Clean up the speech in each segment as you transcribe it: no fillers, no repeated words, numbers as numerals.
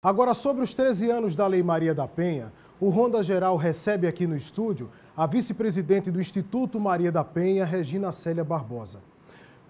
Agora, sobre os 13 anos da Lei Maria da Penha, o Ronda Geral recebe aqui no estúdio a vice-presidente do Instituto Maria da Penha, Regina Célia Barbosa.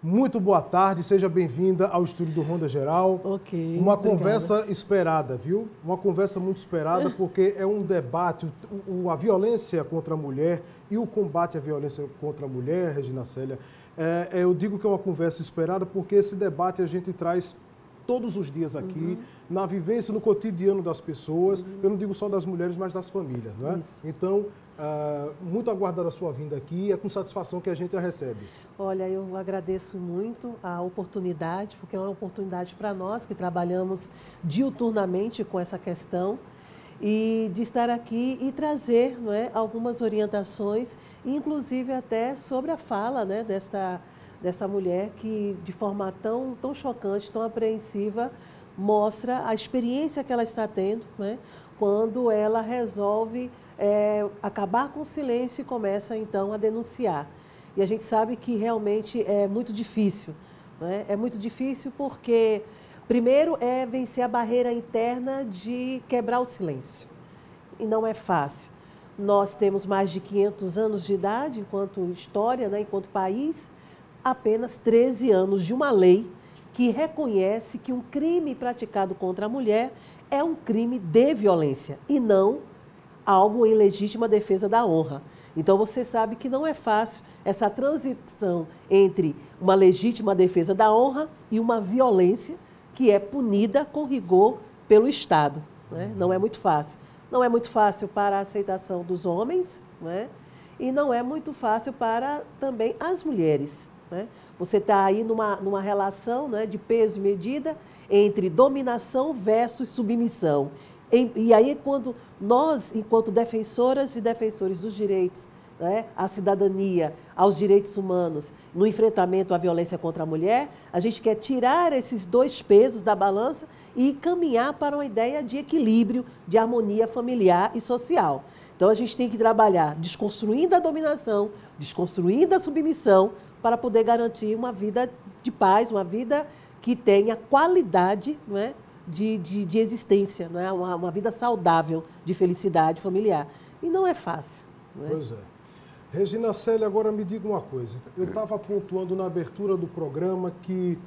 Muito boa tarde, seja bem-vinda ao estúdio do Ronda Geral. Ok, Uma obrigada. conversa esperada, viu? Uma conversa muito esperada porque é um debate, a violência contra a mulher e o combate à violência contra a mulher, Regina Célia. Eu digo que é uma conversa esperada porque esse debate a gente traz todos os dias aqui, na vivência, no cotidiano das pessoas. Eu não digo só das mulheres, mas das famílias, não é? Isso. Então, muito aguardada a sua vinda aqui, é com satisfação que a gente a recebe. Olha, eu agradeço muito a oportunidade, porque é uma oportunidade para nós que trabalhamos diuturnamente com essa questão, e de estar aqui e trazer, não é, algumas orientações, inclusive até sobre a fala, né, dessa mulher que, de forma tão chocante, tão apreensiva, mostra a experiência que ela está tendo, né, quando ela resolve acabar com o silêncio e começa, então, a denunciar. E a gente sabe que realmente é muito difícil, né? É muito difícil porque, primeiro, é vencer a barreira interna de quebrar o silêncio. E não é fácil. Nós temos mais de 500 anos de idade, enquanto história, né, enquanto país, apenas 13 anos de uma lei que reconhece que um crime praticado contra a mulher é um crime de violência e não algo em legítima defesa da honra. Então, você sabe que não é fácil essa transição entre uma legítima defesa da honra e uma violência que é punida com rigor pelo Estado, né? Não é muito fácil. Não é muito fácil para a aceitação dos homens, né? E não é muito fácil para também as mulheres, né? Você está aí numa relação, né, de peso e medida entre dominação versus submissão. E aí, quando nós, enquanto defensoras e defensores dos direitos, né, à cidadania, aos direitos humanos, no enfrentamento à violência contra a mulher, a gente quer tirar esses dois pesos da balança e caminhar para uma ideia de equilíbrio, de harmonia familiar e social. Então, a gente tem que trabalhar desconstruindo a dominação, desconstruindo a submissão, para poder garantir uma vida de paz, uma vida que tenha qualidade, não é, de existência, não é? Uma vida saudável, de felicidade familiar. E não é fácil. Não é? Pois é. Regina Célia, agora me diga uma coisa. Eu estava pontuando na abertura do programa que,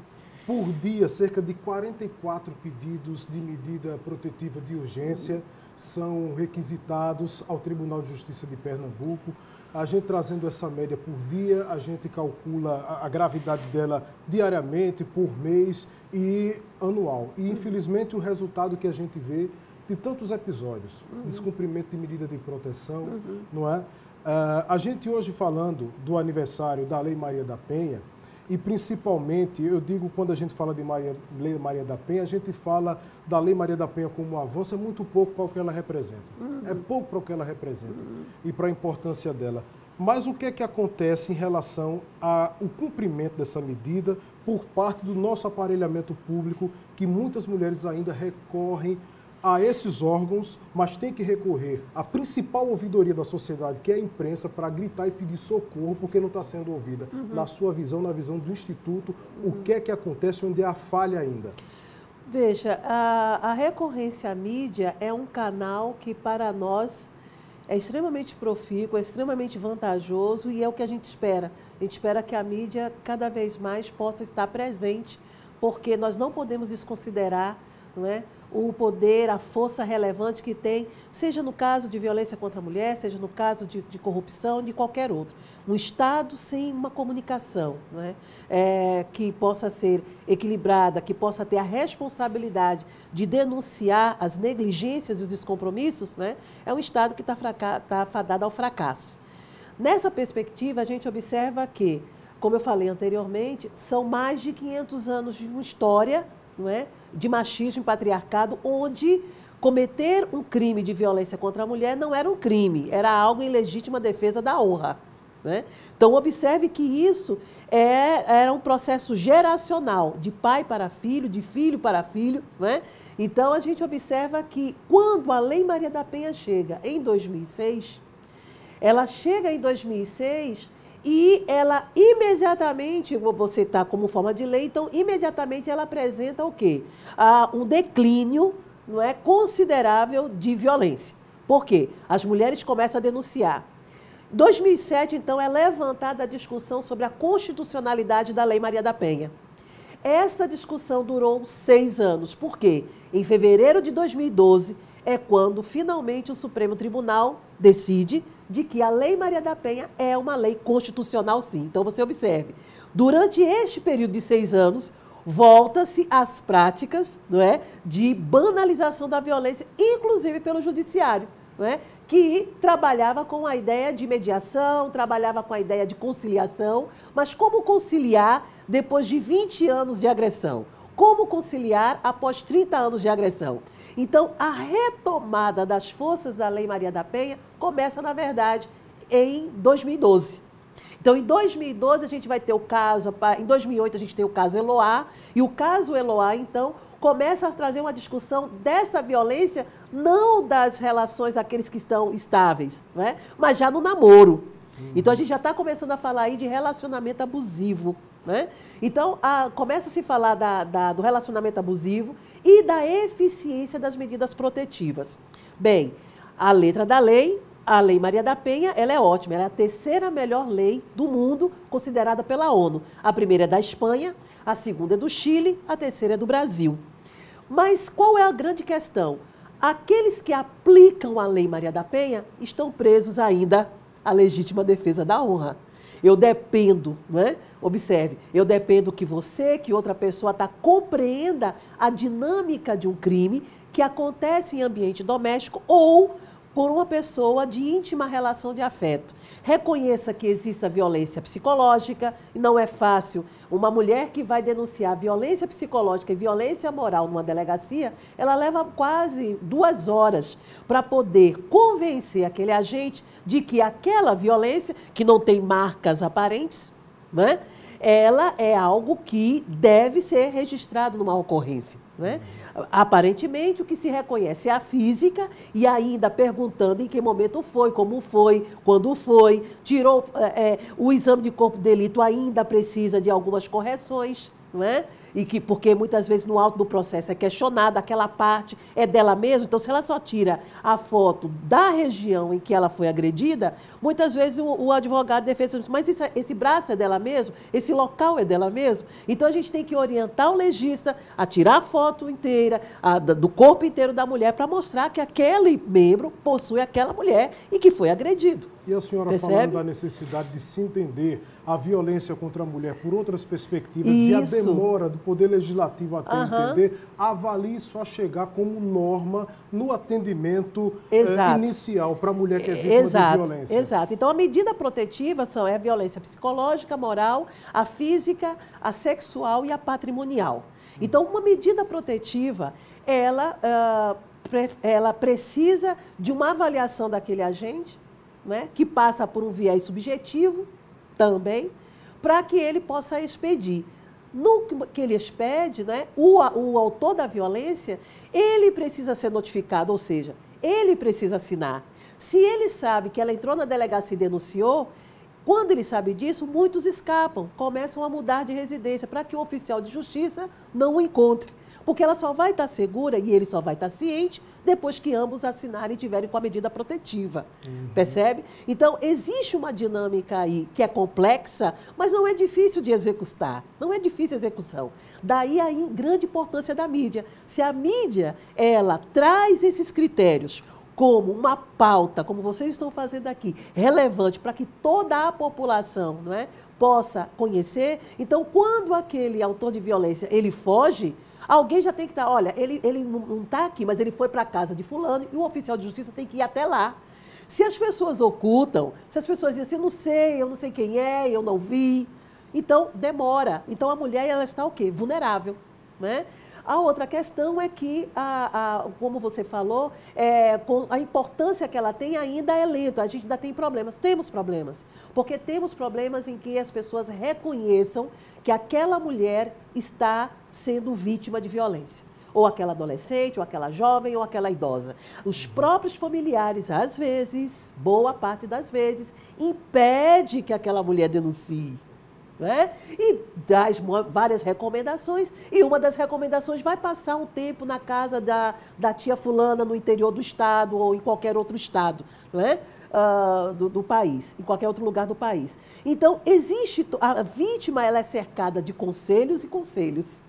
por dia, cerca de 44 pedidos de medida protetiva de urgência são requisitados ao Tribunal de Justiça de Pernambuco. A gente trazendo essa média por dia, a gente calcula a gravidade dela diariamente, por mês e anual. E, infelizmente, o resultado que a gente vê de tantos episódios, descumprimento de medida de proteção, não é? A gente hoje falando do aniversário da Lei Maria da Penha, e principalmente, eu digo, quando a gente fala de Lei Maria da Penha, a gente fala da Lei Maria da Penha como um avanço, é muito pouco para o que ela representa. É pouco para o que ela representa e para a importância dela. Mas o que é que acontece em relação ao cumprimento dessa medida por parte do nosso aparelhamento público, que muitas mulheres ainda recorrem a esses órgãos, mas tem que recorrer à principal ouvidoria da sociedade, que é a imprensa, para gritar e pedir socorro, porque não está sendo ouvida. Na sua visão, na visão do Instituto, o que é que acontece onde há falha ainda? Veja, a recorrência à mídia é um canal que, para nós, é extremamente profícuo, é extremamente vantajoso e é o que a gente espera. A gente espera que a mídia, cada vez mais, possa estar presente, porque nós não podemos desconsiderar, não é, o poder, a força relevante que tem, seja no caso de violência contra a mulher, seja no caso de corrupção, de qualquer outro. Um Estado sem uma comunicação, não é? Que possa ser equilibrada, que possa ter a responsabilidade de denunciar as negligências e os descompromissos, não é? É um Estado que está fadado ao fracasso. Nessa perspectiva, a gente observa que, como eu falei anteriormente, são mais de 500 anos de uma história, não é, de machismo e patriarcado, onde cometer um crime de violência contra a mulher não era um crime, era algo em legítima defesa da honra, né? Então, observe que isso era um processo geracional, de pai para filho, de filho para filho, né? Então, a gente observa que, quando a Lei Maria da Penha chega em 2006, ela chega em 2006... E ela imediatamente, você está como forma de lei, então imediatamente ela apresenta o quê? Um declínio não é, considerável de violência. Por quê? As mulheres começam a denunciar. Em 2007, então, é levantada a discussão sobre a constitucionalidade da Lei Maria da Penha. Essa discussão durou 6 anos. Por quê? Em fevereiro de 2012 é quando, finalmente, o Supremo Tribunal decide de que a Lei Maria da Penha é uma lei constitucional, sim. Então, você observe, durante este período de 6 anos, volta-se às práticas, não é, de banalização da violência, inclusive pelo judiciário, não é, que trabalhava com a ideia de mediação, trabalhava com a ideia de conciliação, mas como conciliar depois de 20 anos de agressão? Como conciliar após 30 anos de agressão? Então, a retomada das forças da Lei Maria da Penha começa, na verdade, em 2012. Então, em 2012, a gente vai ter o caso, em 2008, a gente tem o caso Eloá, e o caso Eloá, então, começa a trazer uma discussão dessa violência, não das relações daqueles que estão estáveis, né? Mas já no namoro. Então, a gente já está começando a falar aí de relacionamento abusivo, né? Então, começa a se falar do relacionamento abusivo e da eficiência das medidas protetivas. Bem, a letra da lei, a Lei Maria da Penha, ela é ótima, ela é a 3ª melhor lei do mundo, considerada pela ONU. A primeira é da Espanha, a segunda é do Chile, a terceira é do Brasil. Mas qual é a grande questão? Aqueles que aplicam a Lei Maria da Penha estão presos ainda à legítima defesa da honra. Eu dependo, não é? Observe, eu dependo que você, que outra pessoa compreenda a dinâmica de um crime que acontece em ambiente doméstico ou por uma pessoa de íntima relação de afeto. Reconheça que existe a violência psicológica, e não é fácil. Uma mulher que vai denunciar violência psicológica e violência moral numa delegacia, ela leva quase 2 horas para poder convencer aquele agente de que aquela violência, que não tem marcas aparentes, né, ela é algo que deve ser registrado numa ocorrência, né? Aparentemente, o que se reconhece é a física e ainda perguntando em que momento foi, como foi, quando foi, tirou o exame de corpo de delito ainda precisa de algumas correções, não é? E que, porque muitas vezes no auto do processo é questionada, aquela parte é dela mesma, então se ela só tira a foto da região em que ela foi agredida, muitas vezes o advogado de defesa diz, mas esse braço é dela mesmo? Esse local é dela mesmo? Então a gente tem que orientar o legista a tirar a foto inteira, do corpo inteiro da mulher, para mostrar que aquele membro possui aquela mulher e que foi agredido. E a senhora falando da necessidade de se entender a violência contra a mulher por outras perspectivas e a demora do Poder Legislativo até entender, avalie isso a chegar como norma no atendimento inicial para a mulher que é vítima de violência. Exato. Então, a medida protetiva é a violência psicológica, moral, a física, a sexual e a patrimonial. Então, uma medida protetiva, ela precisa de uma avaliação daquele agente, né, que passa por um viés subjetivo também, para que ele possa expedir. No que ele expede, né, o autor da violência, ele precisa ser notificado, ou seja, ele precisa assinar. Se ele sabe que ela entrou na delegacia e denunciou, quando ele sabe disso, muitos escapam, começam a mudar de residência para que o oficial de justiça não o encontre. Porque ela só vai estar segura e ele só vai estar ciente depois que ambos assinarem e tiverem com a medida protetiva. Percebe? Então, existe uma dinâmica aí que é complexa, mas não é difícil de executar. Não é difícil a execução. Daí a grande importância da mídia. Se a mídia, ela traz esses critérios como uma pauta, como vocês estão fazendo aqui, relevante para que toda a população, não é, possa conhecer, então, quando aquele autor de violência, ele foge, alguém já tem que estar, olha, ele não está aqui, mas ele foi para a casa de fulano e o oficial de justiça tem que ir até lá. Se as pessoas ocultam, se as pessoas dizem assim, eu não sei quem é, eu não vi, então demora. Então a mulher, ela está o quê? Vulnerável, né? A outra questão é que, como você falou, a importância que ela tem ainda é lenta. A gente ainda tem problemas. Temos problemas. Porque temos problemas em que as pessoas reconheçam que aquela mulher está sendo vítima de violência. Ou aquela adolescente, ou aquela jovem, ou aquela idosa. Os próprios familiares, às vezes, boa parte das vezes, impede que aquela mulher denuncie. né? E dá várias recomendações, e uma das recomendações vai passar um tempo na casa da tia fulana no interior do estado ou em qualquer outro estado, né? Do país, em qualquer outro lugar do país. Então, a vítima ela é cercada de conselhos e conselhos.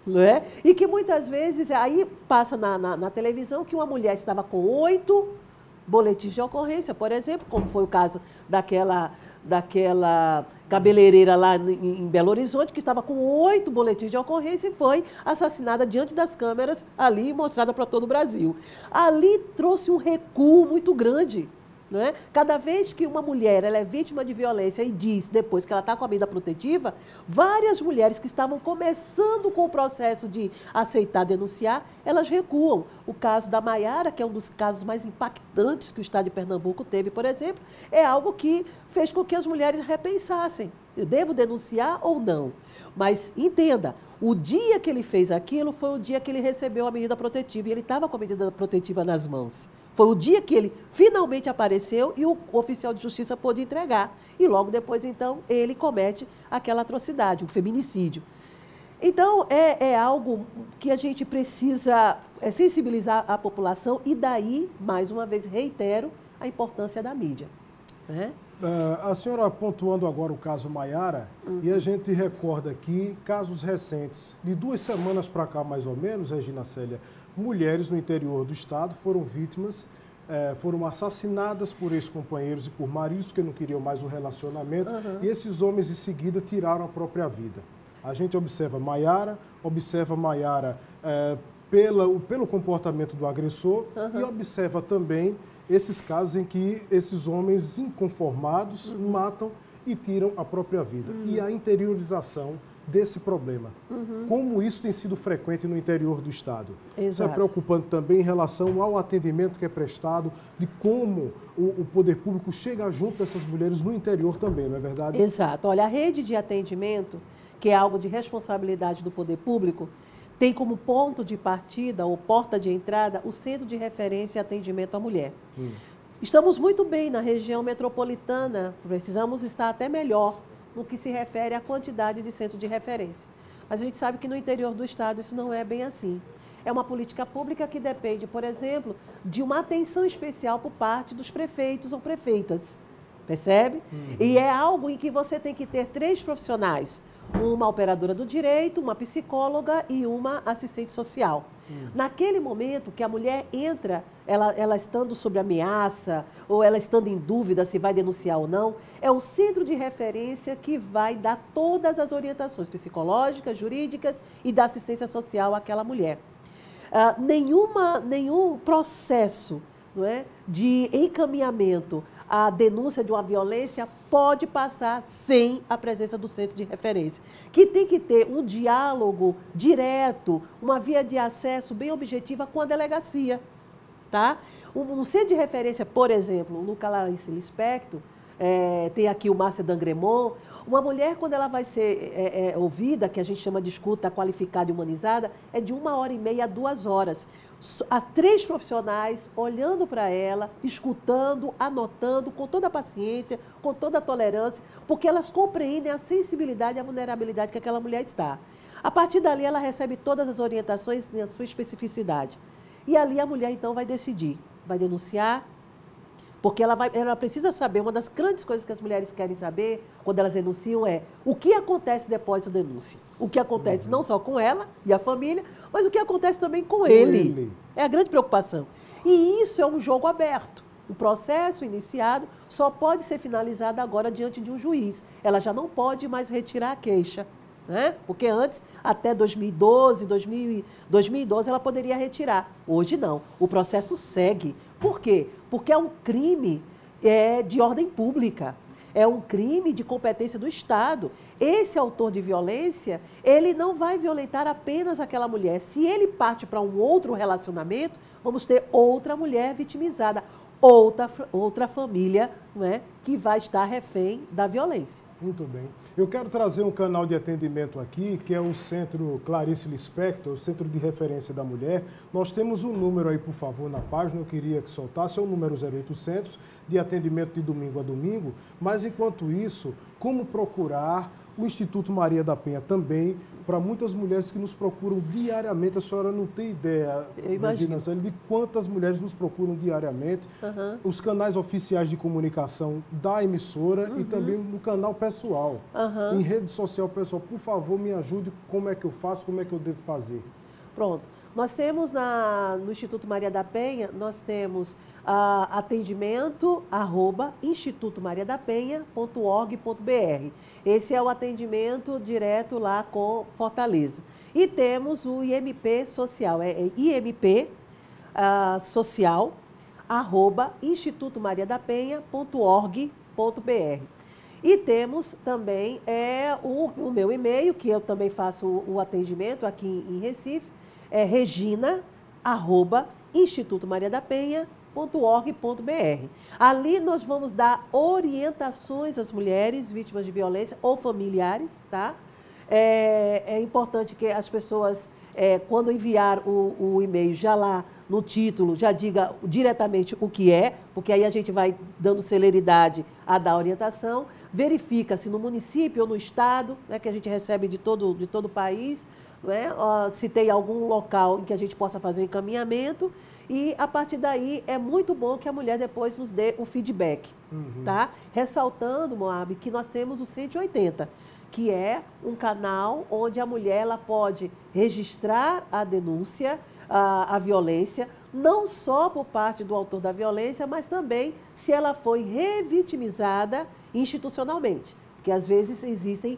Não é? E que muitas vezes, aí passa na televisão que uma mulher estava com 8 boletins de ocorrência, por exemplo, como foi o caso daquela cabeleireira lá em Belo Horizonte, que estava com 8 boletins de ocorrência e foi assassinada diante das câmeras ali, mostrada para todo o Brasil. Ali trouxe um recuo muito grande. Não é? Cada vez que uma mulher ela é vítima de violência e diz depois que ela está com a medida protetiva, várias mulheres que estavam começando com o processo de aceitar denunciar, elas recuam. O caso da Maiara, que é um dos casos mais impactantes que o estado de Pernambuco teve, por exemplo, é algo que fez com que as mulheres repensassem. Eu devo denunciar ou não? Mas entenda, o dia que ele fez aquilo foi o dia que ele recebeu a medida protetiva e ele estava com a medida protetiva nas mãos. Foi o dia que ele finalmente apareceu e o oficial de justiça pôde entregar. E logo depois, então, ele comete aquela atrocidade, o feminicídio. Então, é algo que a gente precisa sensibilizar a população e daí, mais uma vez, reitero, a importância da mídia. Né? A senhora pontuando agora o caso Maiara, e a gente recorda aqui casos recentes, de 2 semanas para cá mais ou menos, Regina Célia, mulheres no interior do estado foram vítimas, foram assassinadas por ex-companheiros e por maridos que não queriam mais o relacionamento, e esses homens em seguida tiraram a própria vida. A gente observa Maiara pelo comportamento do agressor e observa também esses casos em que esses homens inconformados matam e tiram a própria vida. E a interiorização desse problema. Como isso tem sido frequente no interior do estado. Exato. Isso é preocupante também em relação ao atendimento que é prestado, de como o poder público chega junto dessas mulheres no interior também, não é verdade? Exato. Olha, a rede de atendimento, que é algo de responsabilidade do poder público, tem como ponto de partida ou porta de entrada o Centro de Referência e Atendimento à Mulher. Estamos muito bem na região metropolitana, precisamos estar até melhor no que se refere à quantidade de centros de referência. Mas a gente sabe que no interior do estado isso não é bem assim. É uma política pública que depende, por exemplo, de uma atenção especial por parte dos prefeitos ou prefeitas. Percebe? E é algo em que você tem que ter 3 profissionais. Uma operadora do direito, uma psicóloga e uma assistente social. Naquele momento que a mulher entra, ela estando sob ameaça ou ela estando em dúvida se vai denunciar ou não, é o centro de referência que vai dar todas as orientações psicológicas, jurídicas e da assistência social àquela mulher. Nenhum processo, não é, de encaminhamento à denúncia de uma violência pode passar sem a presença do centro de referência, que tem que ter um diálogo direto, uma via de acesso bem objetiva com a delegacia. Tá? Um centro de referência, por exemplo, no Clarice Lispector, tem aqui o Márcia Dangremont, uma mulher, quando ela vai ser ouvida, que a gente chama de escuta qualificada e humanizada, é de 1h30 a 2 horas. Há 3 profissionais olhando para ela, escutando, anotando, com toda a paciência, com toda a tolerância, porque elas compreendem a sensibilidade e a vulnerabilidade que aquela mulher está. A partir dali, ela recebe todas as orientações na sua especificidade. E ali a mulher, então, vai decidir, vai denunciar, porque ela precisa saber, uma das grandes coisas que as mulheres querem saber quando elas denunciam é o que acontece depois da denúncia. O que acontece não só com ela e a família, mas o que acontece também com ele. É a grande preocupação. E isso é um jogo aberto. O processo iniciado só pode ser finalizado agora diante de um juiz. Ela já não pode mais retirar a queixa. Né? Porque antes, até 2012, ela poderia retirar. Hoje não. O processo segue. Por quê? Porque é um crime de ordem pública. É um crime de competência do Estado. Esse autor de violência, ele não vai violentar apenas aquela mulher. Se ele parte para um outro relacionamento, vamos ter outra mulher vitimizada, outra família, não é, que vai estar refém da violência. Muito bem. Eu quero trazer um canal de atendimento aqui, que é o Centro Clarice Lispector, o Centro de Referência da Mulher. Nós temos um número aí, por favor, na página, eu queria que soltasse, é o número 0800, de atendimento de domingo a domingo. Mas, enquanto isso, como procurar o Instituto Maria da Penha também, para muitas mulheres que nos procuram diariamente. A senhora não tem ideia, Regina Célia, de quantas mulheres nos procuram diariamente. Os canais oficiais de comunicação da emissora e também no canal pessoal, em rede social pessoal. Por favor, me ajude, como é que eu faço, como é que eu devo fazer? Pronto. Nós temos no Instituto Maria da Penha, nós temos atendimento @institutomariadapenha.org.br. Esse é o atendimento direto lá com Fortaleza. E temos o IMP Social, IMP Social, @institutomariadapenha.org.br. E temos também o meu e-mail, que eu também faço o atendimento aqui em Recife, é regina@institutomariadapenha.org.br. Ali nós vamos dar orientações às mulheres vítimas de violência ou familiares, tá? É importante que as pessoas, quando enviar o e-mail, já lá no título, já diga diretamente o que é, porque aí a gente vai dando celeridade a dar orientação. Verifica se no município ou no estado, né, que a gente recebe de todo o país, né, se tem algum local em que a gente possa fazer o encaminhamento, e a partir daí é muito bom que a mulher depois nos dê o feedback, tá? Ressaltando, Moab, que nós temos o 180, que é um canal onde a mulher ela pode registrar a denúncia, a violência, não só por parte do autor da violência, mas também se ela foi revitimizada institucionalmente, porque às vezes existem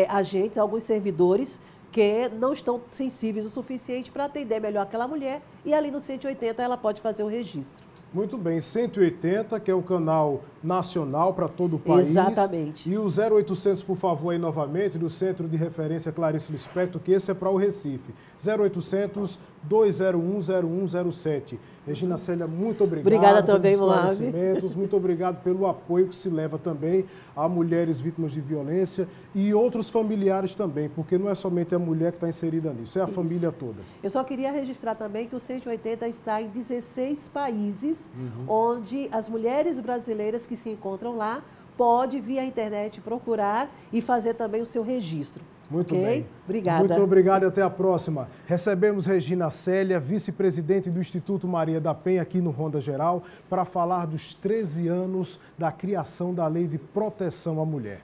agentes, alguns servidores que não estão sensíveis o suficiente para atender melhor aquela mulher, e ali no 180 ela pode fazer o registro. Muito bem, 180, que é um canal nacional para todo o país. Exatamente. E o 0800, por favor, aí novamente, do Centro de Referência Clarice Lispector, que esse é para o Recife. 0800 201 0107. Regina Célia, muito obrigado. Obrigada também, pelos esclarecimentos, muito obrigado pelo apoio que se leva também a mulheres vítimas de violência e outros familiares também, porque não é somente a mulher que está inserida nisso, é a família toda. Eu só queria registrar também que o 180 está em 16 países, onde as mulheres brasileiras que se encontram lá podem, via internet, procurar e fazer também o seu registro. Muito bem. Obrigada. Muito obrigado e até a próxima. Recebemos Regina Célia, vice-presidente do Instituto Maria da Penha, aqui no Ronda Geral, para falar dos 13 anos da criação da Lei de Proteção à Mulher.